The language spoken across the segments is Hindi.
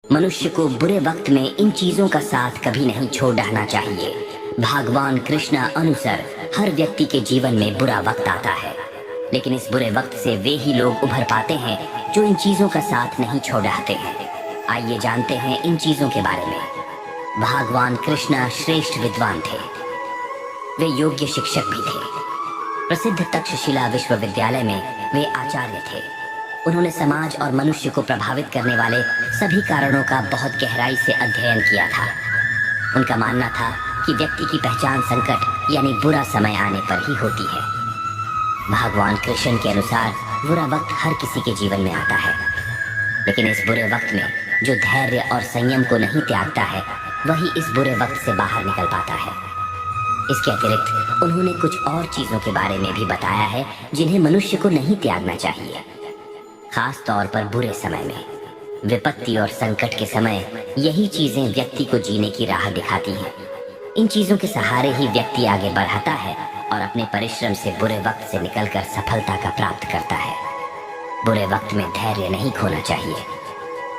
मनुष्य को बुरे वक्त में इन चीजों का साथ कभी नहीं छोड़ डालना चाहिए। भगवान कृष्ण अनुसार हर व्यक्ति के जीवन में बुरा वक्त आता है, लेकिन इस बुरे वक्त से वे ही लोग उभर पाते हैं जो इन चीजों का साथ नहीं छोड़ डालते हैं। आइए जानते हैं इन चीजों के बारे में। भगवान कृष्ण श्रेष्ठ विद्वान थे। वे योग्य शिक्षक भी थे। प्रसिद्ध तक्षशिला विश्वविद्यालय में वे आचार्य थे। उन्होंने समाज और मनुष्य को प्रभावित करने वाले सभी कारणों का बहुत गहराई से अध्ययन किया था। उनका मानना था कि व्यक्ति की पहचान संकट यानी बुरा समय आने पर ही होती है। भगवान कृष्ण के अनुसार बुरा वक्त हर किसी के जीवन में आता है, लेकिन इस बुरे वक्त में जो धैर्य और संयम को नहीं त्यागता है वही इस बुरे वक्त से बाहर निकल पाता है। इसके अतिरिक्त उन्होंने कुछ और चीजों के बारे में भी बताया है जिन्हें मनुष्य को नहीं त्यागना चाहिए। खास तौर पर बुरे समय में, विपत्ति और संकट के समय यही चीजें व्यक्ति को जीने की राह दिखाती हैं। इन चीजों के सहारे ही व्यक्ति आगे बढ़ता है और अपने परिश्रम से बुरे वक्त से निकलकर सफलता का प्राप्त करता है। बुरे वक्त में धैर्य नहीं खोना चाहिए।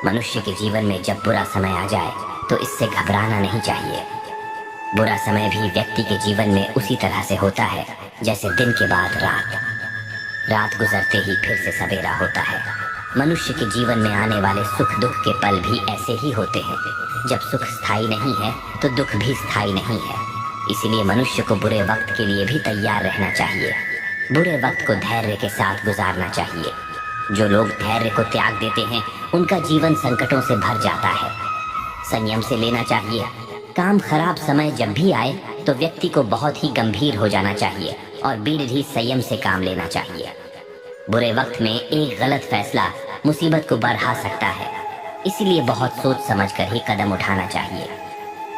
मनुष्य के जीवन में जब बुरा समय आ जाए तो इससे घबराना नहीं चाहिए। बुरा समय भी व्यक्ति के जीवन में उसी तरह से होता है जैसे दिन के बाद रात। रात गुजरते ही फिर से सवेरा होता है। मनुष्य के जीवन में आने वाले सुख दुख के पल भी ऐसे ही होते हैं। जब सुख स्थायी नहीं है तो दुख भी स्थायी नहीं है। इसलिए मनुष्य को बुरे वक्त के लिए भी तैयार रहना चाहिए। बुरे वक्त को धैर्य के साथ गुजारना चाहिए। जो लोग धैर्य को त्याग देते हैं उनका जीवन संकटों से भर जाता है। संयम से लेना चाहिए। काम खराब समय जब भी आए तो व्यक्ति को बहुत ही गंभीर हो जाना चाहिए और बीढ़ ही संयम से काम लेना चाहिए। बुरे वक्त में एक गलत फैसला मुसीबत को बढ़ा सकता है, इसलिए बहुत सोच समझकर ही कदम उठाना चाहिए।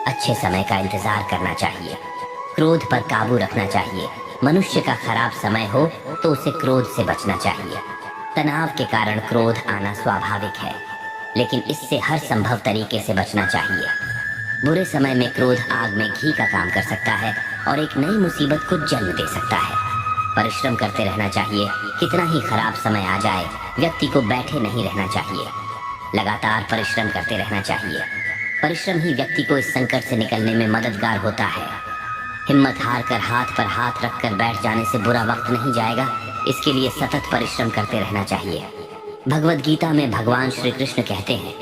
अच्छे समय का इंतजार करना चाहिए। क्रोध पर काबू रखना चाहिए। मनुष्य का खराब समय हो तो उसे क्रोध से बचना चाहिए। तनाव के कारण क्रोध आना स्वाभाविक है, लेकिन इससे हर संभव तरीके से बचना चाहिए। बुरे समय में क्रोध आग में घी का काम कर सकता है और एक नई मुसीबत को जन्म दे सकता है। परिश्रम करते रहना चाहिए। कितना ही खराब समय आ जाए व्यक्ति को बैठे नहीं रहना चाहिए। लगातार परिश्रम करते रहना चाहिए। परिश्रम ही व्यक्ति को इस संकट से निकलने में मददगार होता है। हिम्मत हार कर हाथ पर हाथ रखकर बैठ जाने से बुरा वक्त नहीं जाएगा। इसके लिए सतत परिश्रम करते रहना चाहिए। भगवद गीता में भगवान श्री कृष्ण कहते हैं,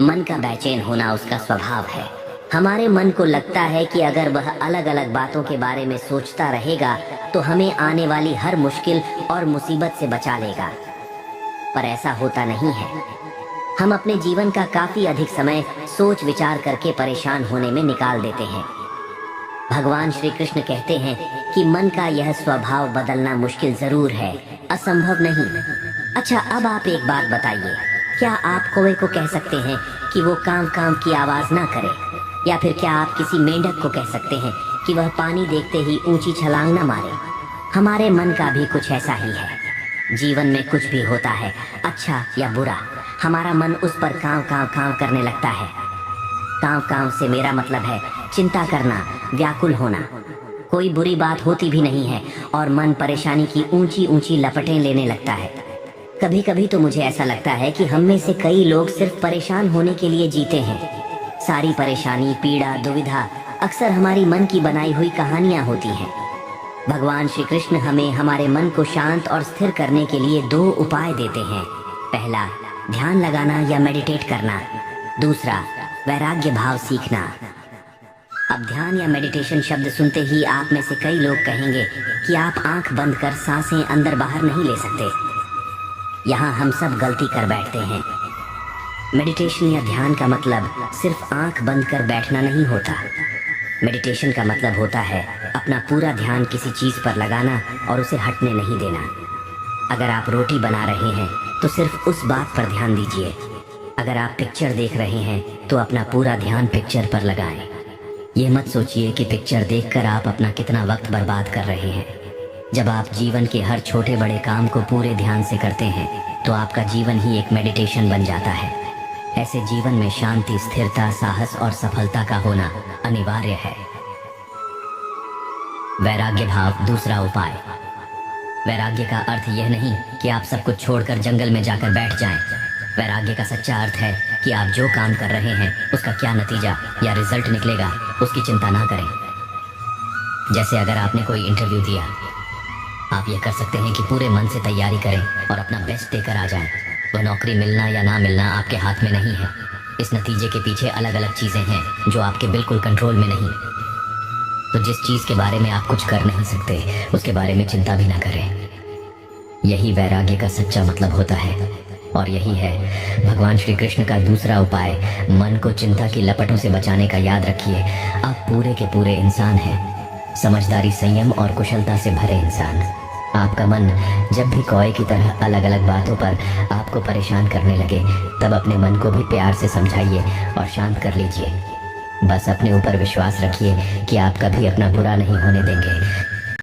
मन का बेचैन होना उसका स्वभाव है। हमारे मन को लगता है कि अगर वह अलग अलग बातों के बारे में सोचता रहेगा तो हमें आने वाली हर मुश्किल और मुसीबत से बचा लेगा, पर ऐसा होता नहीं है। हम अपने जीवन का काफी अधिक समय सोच विचार करके परेशान होने में निकाल देते हैं। भगवान श्री कृष्ण कहते हैं कि मन का यह स्वभाव बदलना मुश्किल जरूर है, असंभव नहीं। अच्छा, अब आप एक बात बताइए, क्या आप कौवे को कह सकते हैं कि वो काम काम की आवाज ना करे? या फिर क्या आप किसी मेंढक को कह सकते हैं कि वह पानी देखते ही ऊंची छलांग न मारे? हमारे मन का भी कुछ ऐसा ही है। जीवन में कुछ भी होता है, अच्छा या बुरा, हमारा मन उस पर कांव कांव कांव करने लगता है। कांव कांव से मेरा मतलब है चिंता करना, व्याकुल होना। कोई बुरी बात होती भी नहीं है और मन परेशानी की ऊंची ऊंची लपटें लेने लगता है। कभी कभी तो मुझे ऐसा लगता है कि हम में से कई लोग सिर्फ परेशान होने के लिए जीते हैं। सारी परेशानी, पीड़ा, दुविधा अक्सर हमारी मन की बनाई हुई कहानियां होती हैं। भगवान श्री कृष्ण हमें हमारे मन को शांत और स्थिर करने के लिए दो उपाय देते हैं। पहला, ध्यान लगाना या मेडिटेट करना। दूसरा, वैराग्य भाव सीखना। अब ध्यान या मेडिटेशन शब्द सुनते ही आप में से कई लोग कहेंगे कि आप आंख बंद कर सांसें अंदर बाहर नहीं ले सकते। यहाँ हम सब गलती कर बैठते हैं। मेडिटेशन या ध्यान का मतलब सिर्फ आंख बंद कर बैठना नहीं होता। मेडिटेशन का मतलब होता है अपना पूरा ध्यान किसी चीज पर लगाना और उसे हटने नहीं देना। अगर आप रोटी बना रहे हैं तो सिर्फ उस बात पर ध्यान दीजिए। अगर आप पिक्चर देख रहे हैं तो अपना पूरा ध्यान पिक्चर पर लगाएं। ये मत सोचिए कि पिक्चर देखकर आप अपना कितना वक्त बर्बाद कर रहे हैं। जब आप जीवन के हर छोटे बड़े काम को पूरे ध्यान से करते हैं तो आपका जीवन ही एक मेडिटेशन बन जाता है। ऐसे जीवन में शांति, स्थिरता, साहस और सफलता का होना अनिवार्य है। वैराग्य भाव दूसरा उपाय। वैराग्य का अर्थ यह नहीं कि आप सब कुछ छोड़कर जंगल में जाकर बैठ जाएं। वैराग्य का सच्चा अर्थ है कि आप जो काम कर रहे हैं उसका क्या नतीजा या रिजल्ट निकलेगा उसकी चिंता ना करें। जैसे अगर आपने कोई इंटरव्यू दिया, आप ये कर सकते हैं कि पूरे मन से तैयारी करें और अपना बेस्ट देकर आ जाएं। वह नौकरी मिलना या ना मिलना आपके हाथ में नहीं है। इस नतीजे के पीछे अलग अलग चीज़ें हैं जो आपके बिल्कुल कंट्रोल में नहीं। तो जिस चीज़ के बारे में आप कुछ कर नहीं सकते उसके बारे में चिंता भी ना करें। यही वैराग्य का सच्चा मतलब होता है। और यही है भगवान श्री कृष्ण का दूसरा उपाय, मन को चिंता की लपटों से बचाने का। याद रखिए, आप पूरे के पूरे इंसान हैं, समझदारी, संयम और कुशलता से भरे इंसान। आपका मन जब भी कौए की तरह अलग अलग बातों पर आपको परेशान करने लगे, तब अपने मन को भी प्यार से समझाइए और शांत कर लीजिए। बस अपने ऊपर विश्वास रखिए कि आप कभी अपना बुरा नहीं होने देंगे